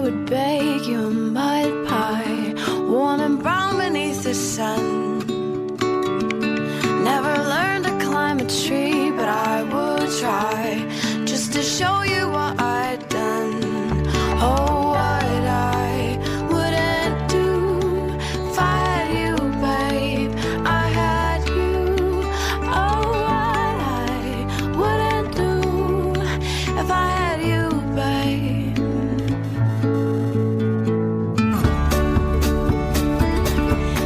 would bake you a mud pie, warm and brown beneath the sun. Never learned to climb a tree, but I would try, just to show you what I'd done. Oh, what I wouldn't do if I had you, babe. I had you. Oh, what I wouldn't do if I had you, babe.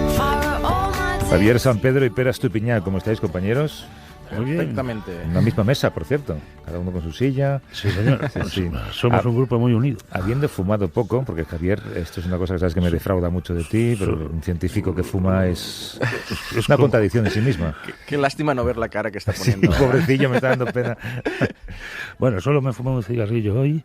If I were all my Javier San Pedro y Pere Estupiñán, ¿cómo estáis, compañeros? Muy bien. Perfectamente. En la misma mesa, por cierto, cada uno con su silla. Sí, señor. Sí. Somos un grupo muy unido. Habiendo fumado poco, porque Javier, esto es una cosa que sabes que me defrauda mucho de ti, pero un científico que fuma es una contradicción en sí misma. Qué lástima no ver la cara que está Sí, poniendo. pobrecillo, me está dando pena. Bueno, solo me he fumado un cigarrillo hoy,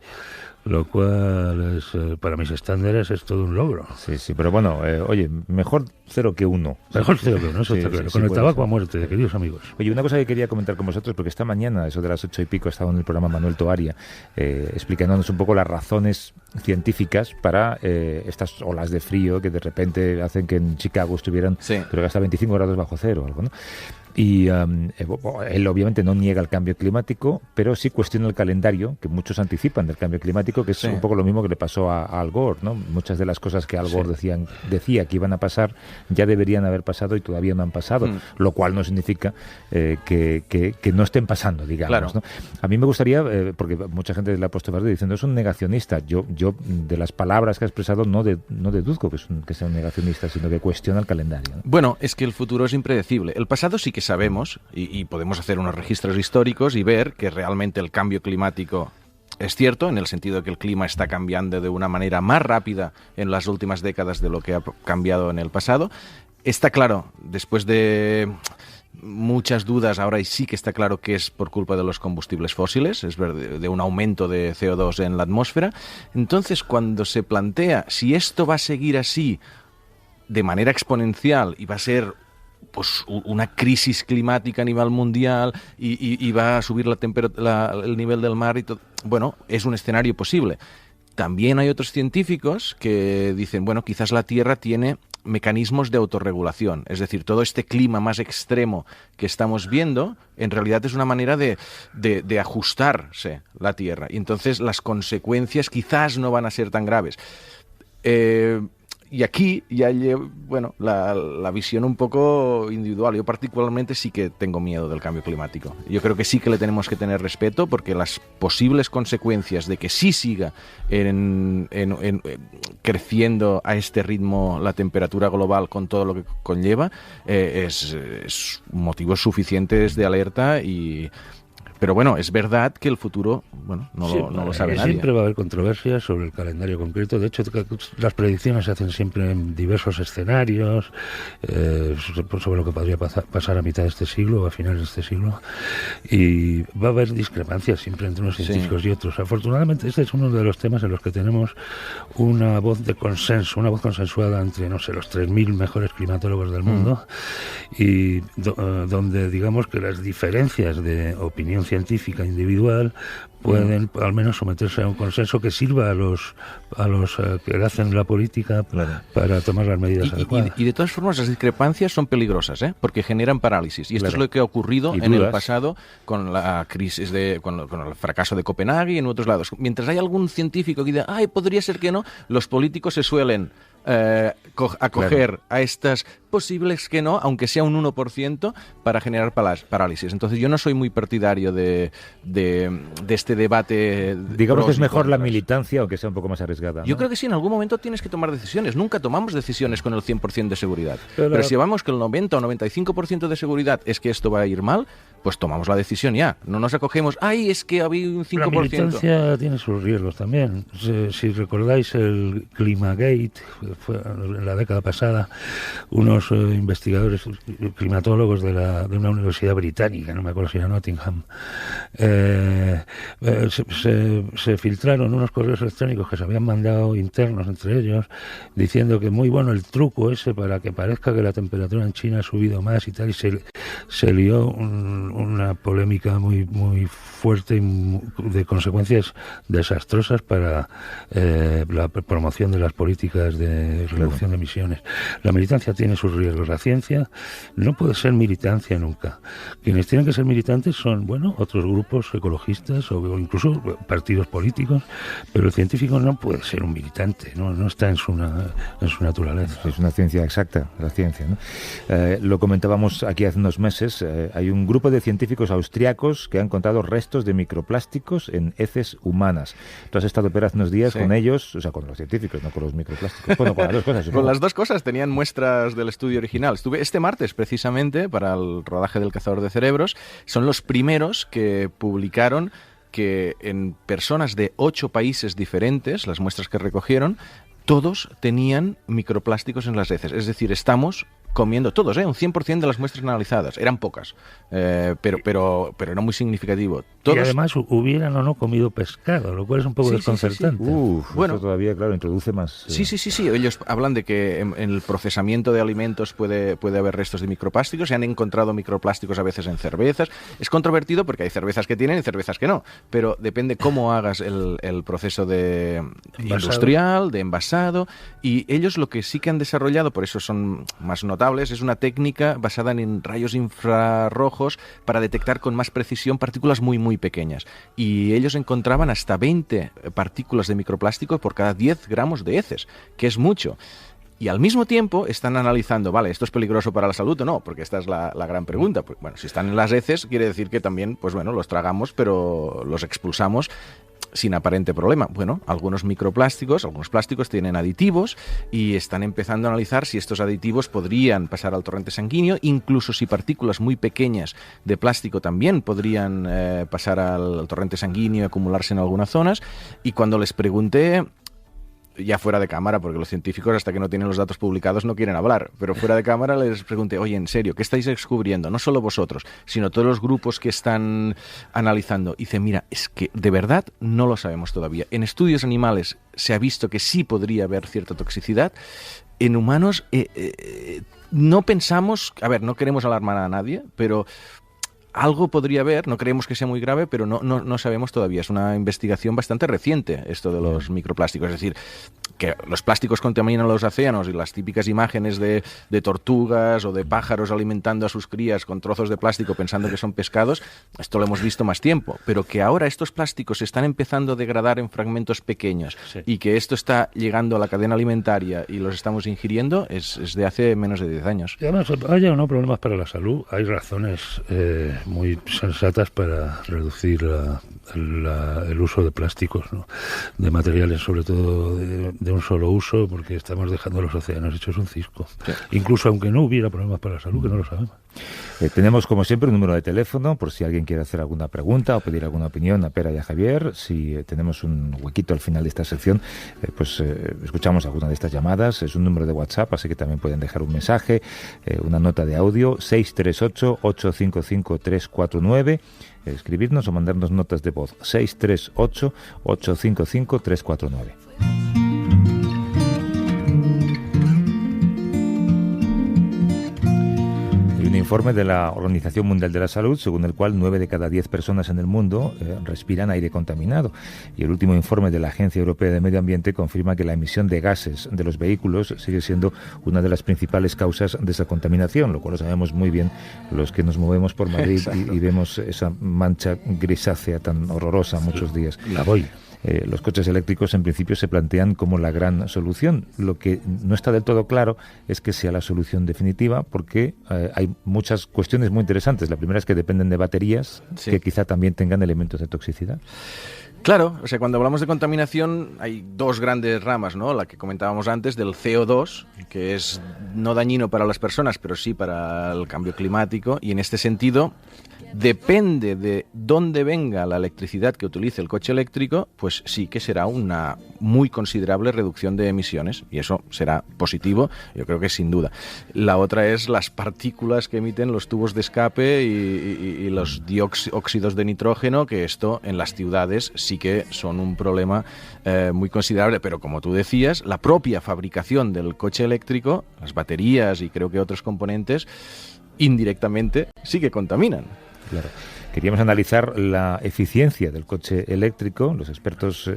lo cual es, para mis estándares es todo un logro. Sí, sí, pero bueno, oye, mejor 0 que 1. Mejor cero que no, eso Sí, está sí, claro. sí, Con el puede tabaco ser. a muerte, queridos amigos. Oye, una cosa que quería comentar con vosotros, porque esta mañana, eso de las 8 y pico, estaba en el programa Manuel Toaria, explicándonos un poco las razones científicas para estas olas de frío que de repente hacen que en Chicago estuvieran, Sí. creo que hasta 25 grados bajo cero, algo, ¿no? Y él obviamente no niega el cambio climático, pero sí cuestiona el calendario que muchos anticipan del cambio climático, que es Sí. un poco lo mismo que le pasó a Al Gore, ¿no? Muchas de las cosas que Al Gore decía que iban a pasar ya deberían haber pasado y todavía no han pasado, lo cual no significa que no estén pasando, digamos. Claro. ¿No? A mí me gustaría, porque mucha gente le ha puesto verde diciendo es un negacionista. Yo de las palabras que ha expresado no deduzco que sea un negacionista, sino que cuestiona el calendario, ¿no? Bueno, es que el futuro es impredecible. El pasado sí que sabemos y podemos hacer unos registros históricos y ver que realmente el cambio climático es cierto, en el sentido de que el clima está cambiando de una manera más rápida en las últimas décadas de lo que ha cambiado en el pasado. Está claro, después de muchas dudas, ahora sí que está claro que es por culpa de los combustibles fósiles, es de un aumento de CO2 en la atmósfera. Entonces, cuando se plantea si esto va a seguir así de manera exponencial y va a ser pues una crisis climática a nivel mundial y va a subir el nivel del mar y todo, bueno, es un escenario posible. También hay otros científicos que dicen, bueno, quizás la Tierra tiene mecanismos de autorregulación, es decir, todo este clima más extremo que estamos viendo en realidad es una manera de ajustarse la Tierra, y entonces las consecuencias quizás no van a ser tan graves. Y aquí ya bueno, la visión un poco individual. Yo particularmente sí que tengo miedo del cambio climático. Yo creo que sí que le tenemos que tener respeto, porque las posibles consecuencias de que sí siga creciendo a este ritmo la temperatura global con todo lo que conlleva es motivos suficientes de alerta. Pero bueno, es verdad que el futuro, bueno, no lo sabe nadie. Siempre va a haber controversias sobre el calendario concreto. De hecho, las predicciones se hacen siempre en diversos escenarios, sobre lo que podría pasar a mitad de este siglo o a finales de este siglo. Y va a haber discrepancias siempre entre unos científicos y otros. Afortunadamente, este es uno de los temas en los que tenemos una voz de consenso, una voz consensuada entre, no sé, los 3.000 mejores climatólogos del mundo, y donde digamos que las diferencias de opinión científica individual pueden al menos someterse a un consenso que sirva a los que hacen la política para tomar las medidas adecuadas. Y de todas formas las discrepancias son peligrosas, porque generan parálisis, y esto es lo que ha ocurrido en el pasado con la crisis con el fracaso de Copenhague y en otros lados. Mientras hay algún científico que diga, podría ser que no, los políticos se suelen acoger a estas posibles que no, aunque sea un 1%, para generar parálisis. Entonces yo no soy muy partidario de este debate. Digamos que es mejor la militancia, aunque sea un poco más arriesgada, ¿no? Yo creo que sí, en algún momento tienes que tomar decisiones. Nunca tomamos decisiones con el 100% de seguridad. Pero si vamos que el 90 o 95% de seguridad es que esto va a ir mal, pues tomamos la decisión ya. No nos acogemos, es que había un 5%. La militancia tiene sus riesgos también. Si recordáis el Climagate, fue en la década pasada, unos investigadores climatólogos de una universidad británica, no me acuerdo si era Nottingham, se filtraron unos correos electrónicos que se habían mandado internos entre ellos, diciendo que muy bueno el truco ese para que parezca que la temperatura en China ha subido más y tal, y se lió una polémica muy fuerte y de consecuencias desastrosas para la promoción de las políticas de reducción de emisiones. La militancia tiene sus riesgos. La ciencia no puede ser militancia nunca. Quienes tienen que ser militantes son, otros grupos ecologistas o incluso partidos políticos, pero el científico no puede ser un militante, no está en su naturaleza. Es una ciencia exacta, la ciencia, ¿no? Lo comentábamos aquí hace unos meses, hay un grupo de científicos austriacos que ha encontrado restos de microplásticos en heces humanas. Tú has estado hace unos días con ellos, o sea, con los científicos, no con los microplásticos. Bueno, con las dos cosas. Supongo. Con las dos cosas, tenían muestras del estudio original. Estuve este martes, precisamente, para el rodaje del Cazador de Cerebros. Son los primeros que publicaron que en personas de 8 países diferentes, las muestras que recogieron, todos tenían microplásticos en las heces. Es decir, estamos comiendo todos, un 100% de las muestras analizadas. Eran pocas, pero era muy significativo. Todos... Y además hubieran o no comido pescado, lo cual es un poco desconcertante. Bueno, eso todavía, claro, introduce más... Sí. Ellos hablan de que en el procesamiento de alimentos puede haber restos de microplásticos. Se han encontrado microplásticos a veces en cervezas. Es controvertido porque hay cervezas que tienen y cervezas que no, pero depende cómo hagas el proceso industrial, de envasado. Y ellos lo que sí que han desarrollado, por eso son más notables, es una técnica basada en rayos infrarrojos para detectar con más precisión partículas muy pequeñas. Y ellos encontraban hasta 20 partículas de microplástico por cada 10 gramos de heces, que es mucho. Y al mismo tiempo están analizando, ¿vale, esto es peligroso para la salud o no? Porque esta es la gran pregunta. Pues, si están en las heces, quiere decir que también, los tragamos, pero los expulsamos sin aparente problema. Algunos plásticos tienen aditivos y están empezando a analizar si estos aditivos podrían pasar al torrente sanguíneo, incluso si partículas muy pequeñas de plástico también podrían pasar al torrente sanguíneo y acumularse en algunas zonas. Y cuando les pregunté, ya fuera de cámara, porque los científicos hasta que no tienen los datos publicados no quieren hablar, pero fuera de cámara les pregunté, oye, en serio, ¿qué estáis descubriendo? No solo vosotros, sino todos los grupos que están analizando. Y dice, mira, es que de verdad no lo sabemos todavía. En estudios animales se ha visto que sí podría haber cierta toxicidad. En humanos no pensamos, no queremos alarmar a nadie, pero... algo podría haber, no creemos que sea muy grave, pero no sabemos todavía. Es una investigación bastante reciente esto de los microplásticos. Es decir, que los plásticos contaminan los océanos y las típicas imágenes de tortugas o de pájaros alimentando a sus crías con trozos de plástico pensando que son pescados, esto lo hemos visto más tiempo. Pero que ahora estos plásticos se están empezando a degradar en fragmentos pequeños y que esto está llegando a la cadena alimentaria y los estamos ingiriendo es de hace menos de 10 años. Y además, haya o no problemas para la salud, hay razones muy sensatas para reducir el uso de plásticos, ¿no? De materiales sobre todo de un solo uso, porque estamos dejando los océanos hechos un cisco. Sí. Incluso aunque no hubiera problemas para la salud, que no lo sabemos. Tenemos como siempre un número de teléfono por si alguien quiere hacer alguna pregunta o pedir alguna opinión a Pera y a Javier. Si tenemos un huequito al final de esta sección, escuchamos alguna de estas llamadas. Es un número de WhatsApp, así que también pueden dejar un mensaje, una nota de audio, 638-855-349. Escribirnos o mandarnos notas de voz, 638-855-349. Un informe de la Organización Mundial de la Salud, según el cual 9 de cada 10 personas en el mundo respiran aire contaminado. Y el último informe de la Agencia Europea de Medio Ambiente confirma que la emisión de gases de los vehículos sigue siendo una de las principales causas de esa contaminación, lo cual lo sabemos muy bien los que nos movemos por Madrid y vemos esa mancha grisácea tan horrorosa muchos días. La voy. Los coches eléctricos en principio se plantean como la gran solución. Lo que no está del todo claro es que sea la solución definitiva, porque hay muchas cuestiones muy interesantes. La primera es que dependen de baterías que quizá también tengan elementos de toxicidad. Claro, cuando hablamos de contaminación hay dos grandes ramas, ¿no? La que comentábamos antes del CO2, que es no dañino para las personas, pero sí para el cambio climático, y en este sentido depende de dónde venga la electricidad que utilice el coche eléctrico, pues sí que será una muy considerable reducción de emisiones, y eso será positivo, yo creo que sin duda. La otra es las partículas que emiten los tubos de escape y los óxidos de nitrógeno, que esto en las ciudades sí que son un problema muy considerable, pero como tú decías, la propia fabricación del coche eléctrico, las baterías y creo que otros componentes, indirectamente sí que contaminan. Claro. Queríamos analizar la eficiencia del coche eléctrico. Los expertos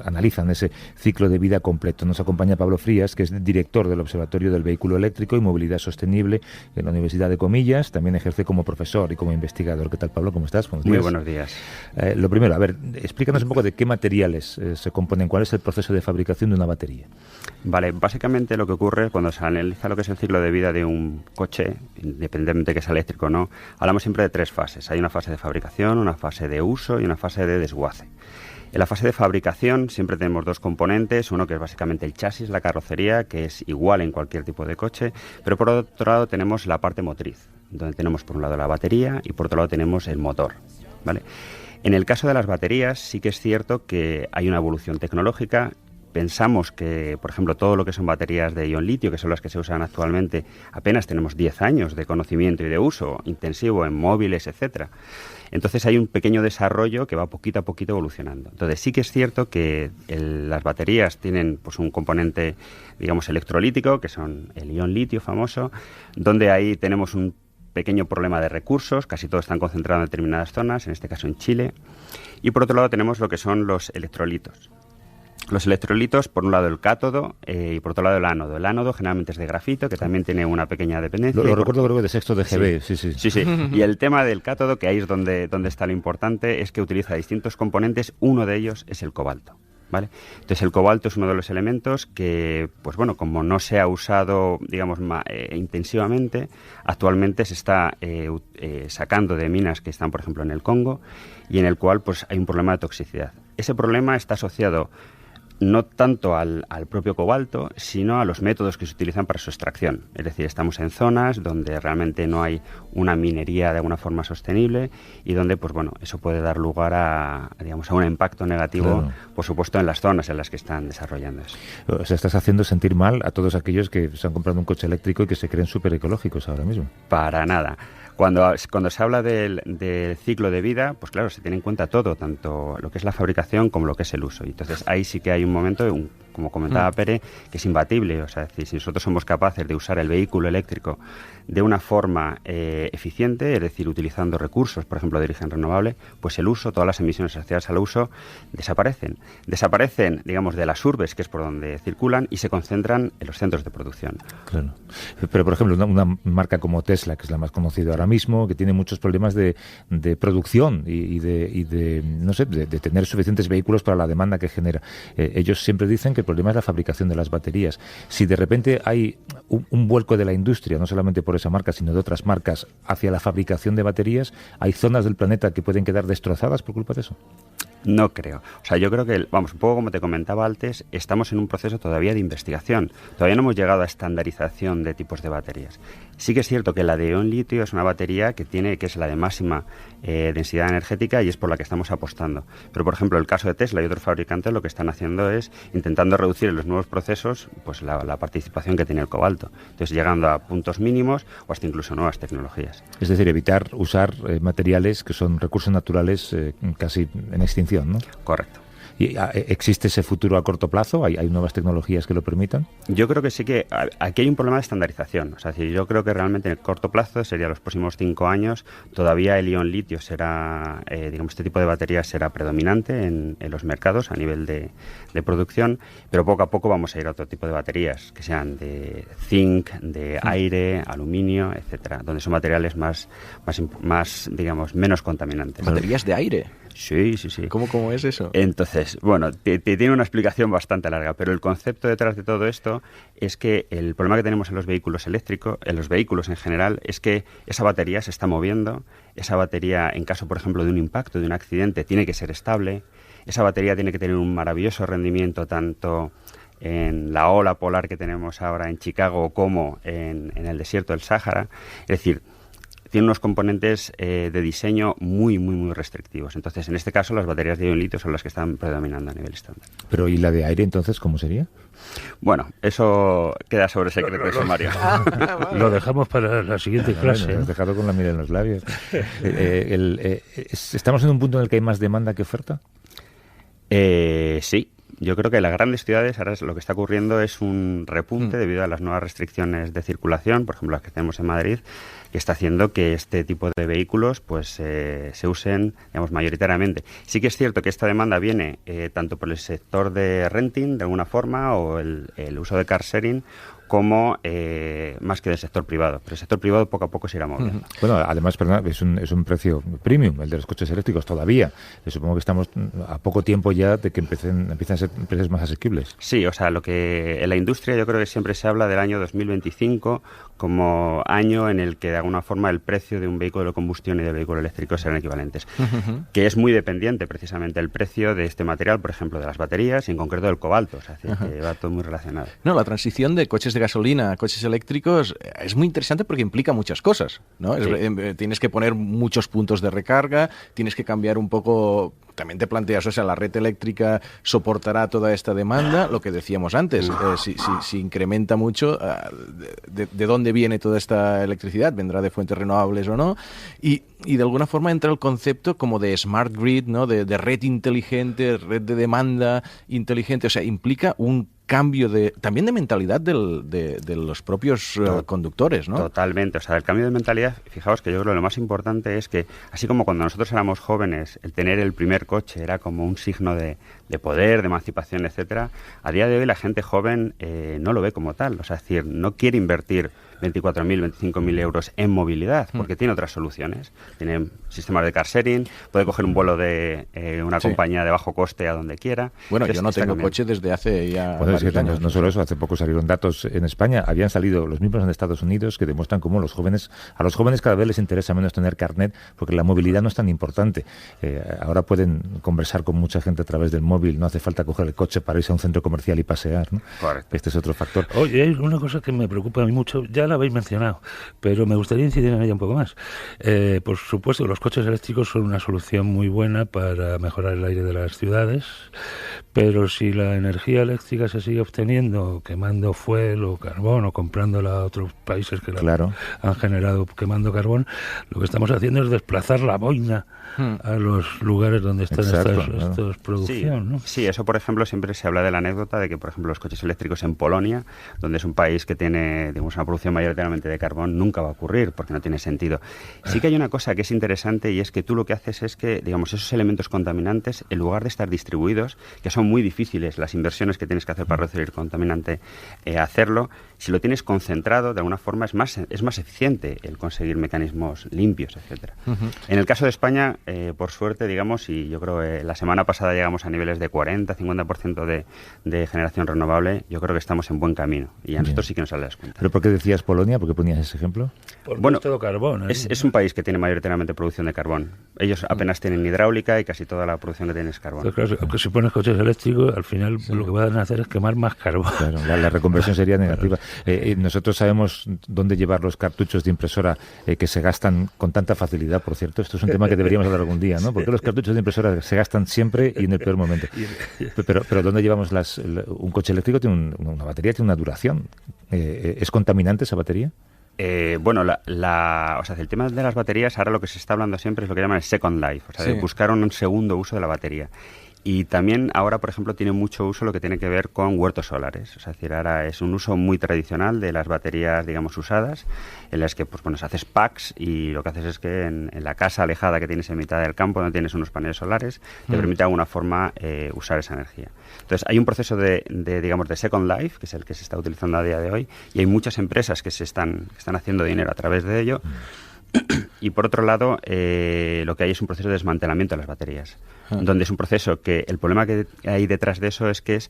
analizan ese ciclo de vida completo. Nos acompaña Pablo Frías, que es director del Observatorio del Vehículo Eléctrico y Movilidad Sostenible en la Universidad de Comillas. También ejerce como profesor y como investigador. ¿Qué tal, Pablo? ¿Cómo estás? Buenos días. Muy buenos días. Lo primero, a ver, explícanos un poco de qué materiales se componen, cuál es el proceso de fabricación de una batería. Vale, básicamente lo que ocurre cuando se analiza lo que es el ciclo de vida de un coche, independientemente de que sea eléctrico o no, hablamos siempre de 3 fases. Hay una fase de fabricación, una fase de uso y una fase de desguace. En la fase de fabricación siempre tenemos 2 componentes, uno que es básicamente el chasis, la carrocería, que es igual en cualquier tipo de coche, pero por otro lado tenemos la parte motriz, donde tenemos por un lado la batería y por otro lado tenemos el motor, ¿vale? En el caso de las baterías sí que es cierto que hay una evolución tecnológica. Pensamos que, por ejemplo, todo lo que son baterías de ion litio, que son las que se usan actualmente, apenas tenemos 10 años de conocimiento y de uso intensivo en móviles, etcétera. Entonces hay un pequeño desarrollo que va poquito a poquito evolucionando. Entonces sí que es cierto que las baterías tienen pues un componente, digamos, electrolítico, que son el ion litio famoso, donde ahí tenemos un pequeño problema de recursos, casi todo están concentrados en determinadas zonas, en este caso en Chile. Y por otro lado tenemos lo que son los electrolitos. Los electrolitos, por un lado el cátodo y por otro lado el ánodo. El ánodo generalmente es de grafito, que también tiene una pequeña dependencia. Lo recuerdo, creo que de sexto de GB, sí. Y el tema del cátodo, que ahí es donde está lo importante, es que utiliza distintos componentes. Uno de ellos es el cobalto, ¿vale? Entonces el cobalto es uno de los elementos que, pues bueno, como no se ha usado, digamos, intensivamente, actualmente se está sacando de minas que están, por ejemplo, en el Congo, y en el cual pues hay un problema de toxicidad. Ese problema está asociado no tanto al propio cobalto, sino a los métodos que se utilizan para su extracción. Es decir, estamos en zonas donde realmente no hay una minería de alguna forma sostenible y donde, pues bueno, eso puede dar lugar a, digamos, a un impacto negativo, claro, por supuesto, en las zonas en las que están desarrollando eso. O sea, estás haciendo sentir mal a todos aquellos que se han comprado un coche eléctrico y que se creen súper ecológicos ahora mismo. Para nada. Cuando se habla del ciclo de vida, pues claro, se tiene en cuenta todo, tanto lo que es la fabricación como lo que es el uso. Y entonces ahí sí que hay un momento, como comentaba Pere, que es imbatible. O sea, es decir, si nosotros somos capaces de usar el vehículo eléctrico de una forma eficiente, es decir, utilizando recursos, por ejemplo, de origen renovable, pues el uso, todas las emisiones asociadas al uso desaparecen. Desaparecen, digamos, de las urbes, que es por donde circulan, y se concentran en los centros de producción. Claro. Pero, por ejemplo, una marca como Tesla, que es la más conocida ahora mismo, que tiene muchos problemas de producción y de no sé, de tener suficientes vehículos para la demanda que genera. Ellos siempre dicen que el problema es la fabricación de las baterías. Si de repente hay un vuelco de la industria, no solamente por esa marca, sino de otras marcas, hacia la fabricación de baterías, ¿hay zonas del planeta que pueden quedar destrozadas por culpa de eso? No creo. O sea, yo creo que, vamos, un poco como te comentaba antes, estamos en un proceso todavía de investigación. Todavía no hemos llegado a estandarización de tipos de baterías. Sí que es cierto que la de ion litio es una batería que es la de máxima densidad energética y es por la que estamos apostando. Pero, por ejemplo, el caso de Tesla y otros fabricantes lo que están haciendo es intentando reducir en los nuevos procesos pues la participación que tiene el cobalto. Entonces, llegando a puntos mínimos o hasta incluso nuevas tecnologías. Es decir, evitar usar materiales que son recursos naturales casi en extinción, ¿no? Correcto. ¿Y existe ese futuro a corto plazo? ¿Hay nuevas tecnologías que lo permitan? Yo creo que sí que aquí hay un problema de estandarización. O sea, yo creo que realmente en el corto plazo, sería los próximos 5 años, todavía el ion litio será, digamos, este tipo de baterías será predominante en los mercados a nivel de producción, pero poco a poco vamos a ir a otro tipo de baterías, que sean de zinc, de aire, aluminio, etcétera, donde son materiales más digamos, menos contaminantes. ¿Baterías de aire? Sí. ¿Cómo es eso? Entonces, bueno, tiene una explicación bastante larga, pero el concepto detrás de todo esto es que el problema que tenemos en los vehículos eléctricos, en los vehículos en general, es que esa batería se está moviendo, esa batería, en caso, por ejemplo, de un impacto, de un accidente, tiene que ser estable, esa batería tiene que tener un maravilloso rendimiento tanto en la ola polar que tenemos ahora en Chicago como en el desierto del Sáhara. Es decir, tiene unos componentes de diseño muy restrictivos. Entonces, en este caso, las baterías de ion litio son las que están predominando a nivel estándar. Pero, ¿y la de aire, entonces, cómo sería? Bueno, eso queda sobre secreto de sumario. Lo dejamos para la siguiente clase. Bueno, has dejado con la miel en los labios. ¿Estamos en un punto en el que hay más demanda que oferta? Sí. Yo creo que en las grandes ciudades ahora lo que está ocurriendo es un repunte debido a las nuevas restricciones de circulación, por ejemplo las que tenemos en Madrid, que está haciendo que este tipo de vehículos pues se usen, digamos, mayoritariamente. Sí que es cierto que esta demanda viene tanto por el sector de renting, de alguna forma, o el uso de car sharing, como más que del sector privado. Pero el sector privado poco a poco se irá moviendo. Bueno, además, perdona, es un precio premium, el de los coches eléctricos todavía. Supongo que estamos a poco tiempo ya de que empiecen a ser precios más asequibles. Sí, o sea, lo que en la industria yo creo que siempre se habla del año 2025 como año en el que de alguna forma el precio de un vehículo de combustión y del vehículo eléctrico serán equivalentes. Que es muy dependiente precisamente el precio de este material, por ejemplo, de las baterías y en concreto del cobalto. O sea, que va todo muy relacionado. No, la transición de coches de gasolina a coches eléctricos es muy interesante porque implica muchas cosas, ¿no? Sí. Tienes que poner muchos puntos de recarga, tienes que cambiar un poco. También te planteas, o sea, la red eléctrica soportará toda esta demanda, lo que decíamos antes, si incrementa mucho, ¿de dónde viene toda esta electricidad? ¿Vendrá de fuentes renovables o no? Y de alguna forma entra el concepto como de smart grid, ¿no? De red inteligente, red de demanda inteligente, o sea, implica un cambio también de mentalidad de los propios conductores, ¿no? Totalmente, o sea, el cambio de mentalidad, fijaos que yo creo que lo más importante es que, así como cuando nosotros éramos jóvenes, el tener el primer coche era como un signo de poder, de emancipación, etcétera, a día de hoy la gente joven no lo ve como tal, o sea, es decir, no quiere invertir 24.000, 25.000 euros en movilidad, porque tiene otras soluciones. Tiene sistemas de car sharing, puede coger un vuelo de una compañía de bajo coste a donde quiera. Bueno, yo no tengo coche desde hace ya varios años. No solo eso, hace poco salieron datos en España, habían salido los mismos en Estados Unidos que demuestran cómo a los jóvenes cada vez les interesa menos tener carnet porque la movilidad no es tan importante. Ahora pueden conversar con mucha gente a través del móvil, no hace falta coger el coche para irse a un centro comercial y pasear, ¿no? Correcto. Este es otro factor. Oye, hay una cosa que me preocupa a mí mucho, ya la habéis mencionado, pero me gustaría incidir en ella un poco más. Por supuesto, los coches eléctricos son una solución muy buena para mejorar el aire de las ciudades, pero si la energía eléctrica se sigue obteniendo quemando fuel o carbón o comprándola a otros países que la han generado quemando carbón, lo que estamos haciendo es desplazar la boina a los lugares donde están estas producciones, ¿no? Sí, eso por ejemplo siempre se habla de la anécdota de que por ejemplo los coches eléctricos en Polonia, donde es un país que tiene, digamos, una producción mayoritariamente de carbón, nunca va a ocurrir porque no tiene sentido. Sí que hay una cosa que es interesante y es que tú lo que haces es que, digamos, esos elementos contaminantes, en lugar de estar distribuidos, que son muy difíciles las inversiones que tienes que hacer para reducir el contaminante, hacerlo, si lo tienes concentrado, de alguna forma es más eficiente el conseguir mecanismos limpios, etcétera. En el caso de España, por suerte, digamos, y yo creo que la semana pasada llegamos a niveles de 40-50% de generación renovable, yo creo que estamos en buen camino y a nosotros sí que nos sale las cuentas. ¿Pero por qué decías Polonia? ¿Por qué ponías ese ejemplo? Bueno, es todo carbón. Es un país que tiene mayoritariamente producción de carbón. Ellos apenas tienen hidráulica y casi toda la producción que tienen es carbón. Entonces, claro, aunque si pones coches eléctricos, al final lo que van a hacer es quemar más carbón. Claro, la reconversión sería negativa. Nosotros sabemos dónde llevar los cartuchos de impresora que se gastan con tanta facilidad, por cierto. Esto es un tema que deberíamos hablar algún día, ¿no? Porque los cartuchos de impresora se gastan siempre y en el peor momento. Pero ¿dónde llevamos un coche eléctrico? Tiene una batería, tiene una duración. ¿Es contaminante esa batería? Bueno, o sea, el tema de las baterías, ahora lo que se está hablando siempre es lo que llaman el second life, o sea, de buscar un segundo uso de la batería. Y también ahora, por ejemplo, tiene mucho uso lo que tiene que ver con huertos solares. O sea, es decir, ahora es un uso muy tradicional de las baterías, digamos, usadas, en las que, pues bueno, haces packs y lo que haces es que en la casa alejada que tienes en mitad del campo, donde tienes unos paneles solares, te permite de alguna forma usar esa energía. Entonces, hay un proceso digamos, de second life, que es el que se está utilizando a día de hoy, y hay muchas empresas que están haciendo dinero a través de ello. Y por otro lado, lo que hay es un proceso de desmantelamiento de las baterías, donde es un proceso que el problema que hay detrás de eso es que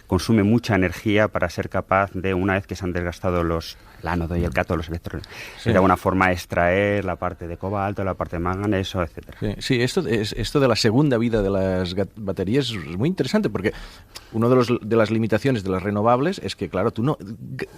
consume mucha energía para ser capaz de, una vez que se han desgastado el ánodo y el cátodo, los electrones, de alguna forma extraer la parte de cobalto, la parte de manganeso, etcétera. Sí, esto de la segunda vida de las baterías es muy interesante porque una de las limitaciones de las renovables es que, claro,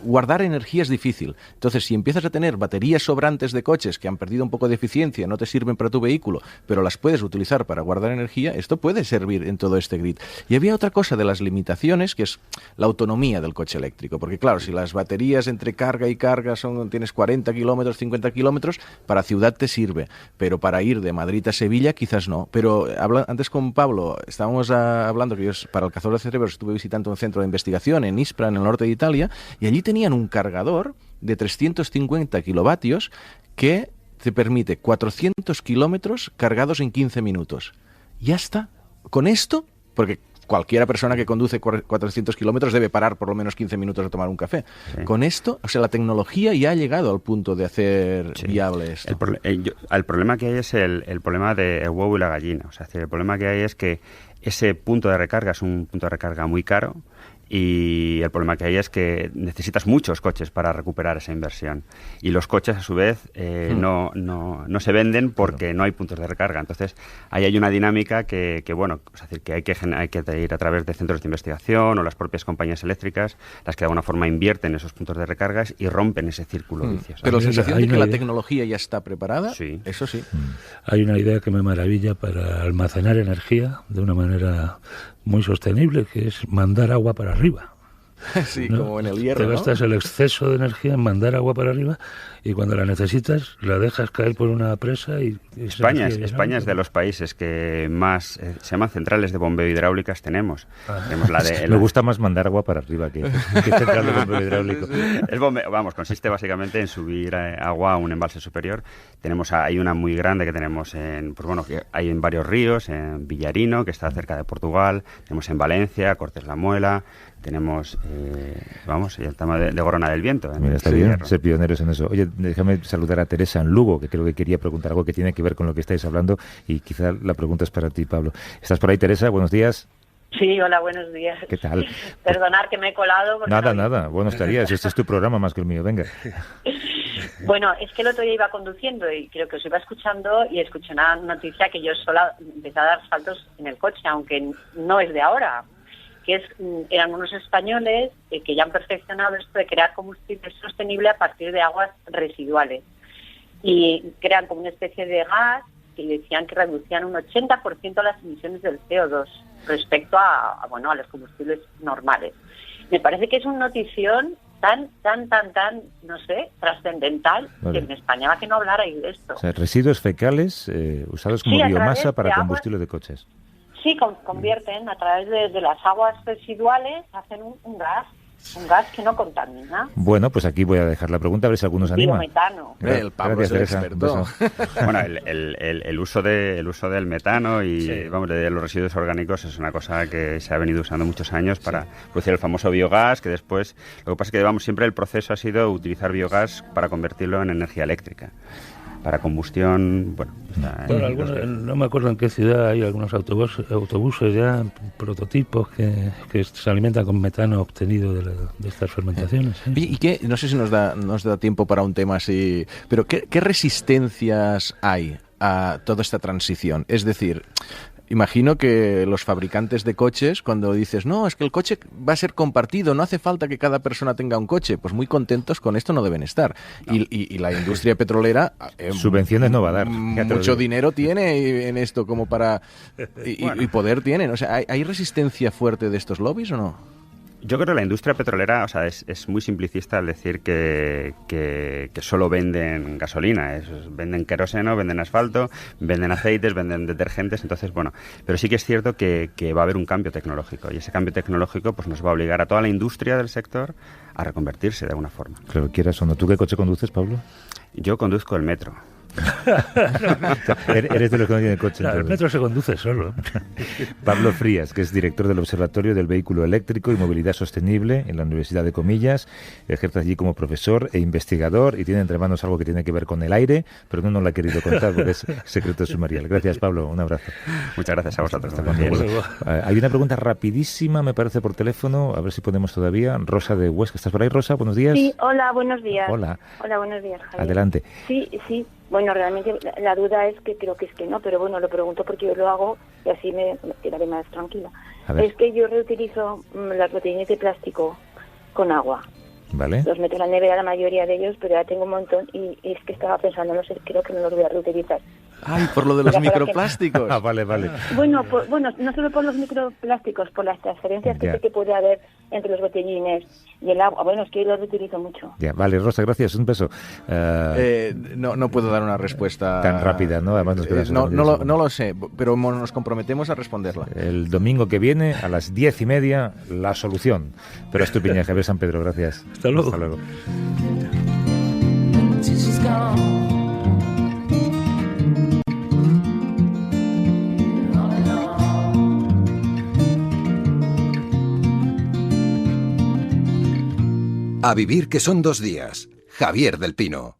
guardar energía es difícil. Entonces, si empiezas a tener baterías sobrantes de coches que han perdido un poco de eficiencia, no te sirven para tu vehículo, pero las puedes utilizar para guardar energía, esto puede servir en todo este grid. Y había otra cosa de las limitaciones, que es la autonomía del coche eléctrico, porque claro, si las baterías entre carga y carga tienes 40 kilómetros, 50 kilómetros, para ciudad te sirve, pero para ir de Madrid a Sevilla quizás no. Pero antes con Pablo estábamos hablando que para el cazador de viaje, pero estuve visitando un centro de investigación en Ispra, en el norte de Italia, y allí tenían un cargador de 350 kilovatios que te permite 400 kilómetros cargados en 15 minutos. Ya está. Con esto, porque cualquiera persona que conduce 400 kilómetros debe parar por lo menos 15 minutos a tomar un café. Sí. Con esto, o sea, la tecnología ya ha llegado al punto de hacer viable esto. El problema que hay es el problema del huevo y la gallina. O sea, el problema que hay es que ese punto de recarga es un punto de recarga muy caro. Y el problema que hay es que necesitas muchos coches para recuperar esa inversión. Y los coches, a su vez, no se venden porque no hay puntos de recarga. Entonces, ahí hay una dinámica que bueno, es decir, que hay que ir a través de centros de investigación o las propias compañías eléctricas, las que de alguna forma invierten esos puntos de recargas y rompen ese círculo vicioso. Pero la sensación de que la tecnología ya está preparada, sí. Eso sí. Hay una idea que me maravilla para almacenar energía de una manera muy sostenible, que es mandar agua para arriba. Sí, ¿no? Como en el hierro, te gastas el exceso de energía en mandar agua para arriba y cuando la necesitas la dejas caer por una presa y España es de los países que más se llaman centrales de bombeo hidráulicas tenemos. Tenemos Me gusta más mandar agua para arriba que central de bombeo hidráulico. El bombeo, consiste básicamente en subir agua a un embalse superior. Hay una muy grande que tenemos que hay en varios ríos, en Villarino, que está cerca de Portugal, tenemos en Valencia, Cortes la Muela, tenemos el tema de Gorona del Viento. Mira, está bien ser pioneros en eso. Oye, déjame saludar a Teresa en Lugo, que creo que quería preguntar algo que tiene que ver con lo que estáis hablando y quizá la pregunta es para ti, Pablo. ¿Estás por ahí, Teresa? Buenos días. Sí, hola, buenos días. ¿Qué tal? Perdonar que me he colado. Nada. Bueno, estarías. Este es tu programa más que el mío. Venga. Bueno, es que el otro día iba conduciendo y creo que os iba escuchando y escuché una noticia que yo sola empecé a dar saltos en el coche, aunque no es de ahora. Eran unos españoles que ya han perfeccionado esto de crear combustible sostenible a partir de aguas residuales. Y crean como una especie de gas que decían que reducían un 80% las emisiones del CO2 respecto a los combustibles normales. Me parece que es una notición tan, no sé, trascendental, vale, que en España va que no hablara de esto. O sea, residuos fecales usados como biomasa para combustible de coches. Sí, convierten a través de las aguas residuales, hacen un gas que no contamina. Bueno, pues aquí voy a dejar la pregunta, a ver si algunos anima. Biometano. El Pablo es el experto. Bueno, el uso del metano y de los residuos orgánicos es una cosa que se ha venido usando muchos años para producir el famoso biogás, que después, lo que pasa es que siempre el proceso ha sido utilizar biogás para convertirlo en energía eléctrica. Para combustión, no me acuerdo en qué ciudad hay algunos autobuses ya, prototipos que se alimentan con metano obtenido de estas fermentaciones. ¿Sí? ¿Y qué? No sé si nos da tiempo para un tema así, pero ¿qué resistencias hay a toda esta transición? Es decir, imagino que los fabricantes de coches, cuando dices, no, es que el coche va a ser compartido, no hace falta que cada persona tenga un coche, pues muy contentos con esto no deben estar. No. Y la industria petrolera... subvenciones no va a dar. Mucho dinero tiene en esto como para... Y poder tienen. O sea, ¿hay resistencia fuerte de estos lobbies o no? Yo creo que la industria petrolera, es muy simplicista al decir que solo venden gasolina, venden queroseno, venden asfalto, venden aceites, venden detergentes, entonces pero sí que es cierto que va a haber un cambio tecnológico y ese cambio tecnológico pues nos va a obligar a toda la industria del sector a reconvertirse de alguna forma. Claro, quieras o no. ¿Tú qué coche conduces, Pablo? Yo conduzco el metro. Eres de los que no tienen coche. El metro se conduce solo. Pablo Frías, que es director del Observatorio del Vehículo Eléctrico y Movilidad Sostenible en la Universidad de Comillas, ejerce allí como profesor e investigador y tiene entre manos algo que tiene que ver con el aire, pero no nos lo ha querido contar porque es secreto sumarial. Gracias, Pablo, un abrazo. Muchas gracias a vosotros. Hay una pregunta rapidísima, me parece, por teléfono, a ver si podemos todavía. Rosa de Huesca, ¿estás por ahí, Rosa? Buenos días. Sí, hola, buenos días. Hola, buenos días, Javier. Adelante. Sí. Bueno, realmente la duda es que creo que es que no, pero bueno, lo pregunto porque yo lo hago y así me quedaré más tranquila. Es que yo reutilizo las botellas de plástico con agua. Vale. Los meto en la nevera, la mayoría de ellos, pero ya tengo un montón y es que estaba pensando, no sé, creo que no los voy a reutilizar. Ay, por lo de los microplásticos. Ah, vale. Bueno, no solo por los microplásticos, por las transferencias que sé que puede haber entre los botellines y el agua. Bueno, es que yo los utilizo mucho. Ya, vale, Rosa, gracias, un beso. No puedo dar una respuesta tan rápida, ¿no? Además no lo sé, pero nos comprometemos a responderla. El domingo que viene, a las 10:30, la solución. Pero es tu piña, Javier San Pedro, gracias. Hasta luego. A vivir que son 2 días. Javier del Pino.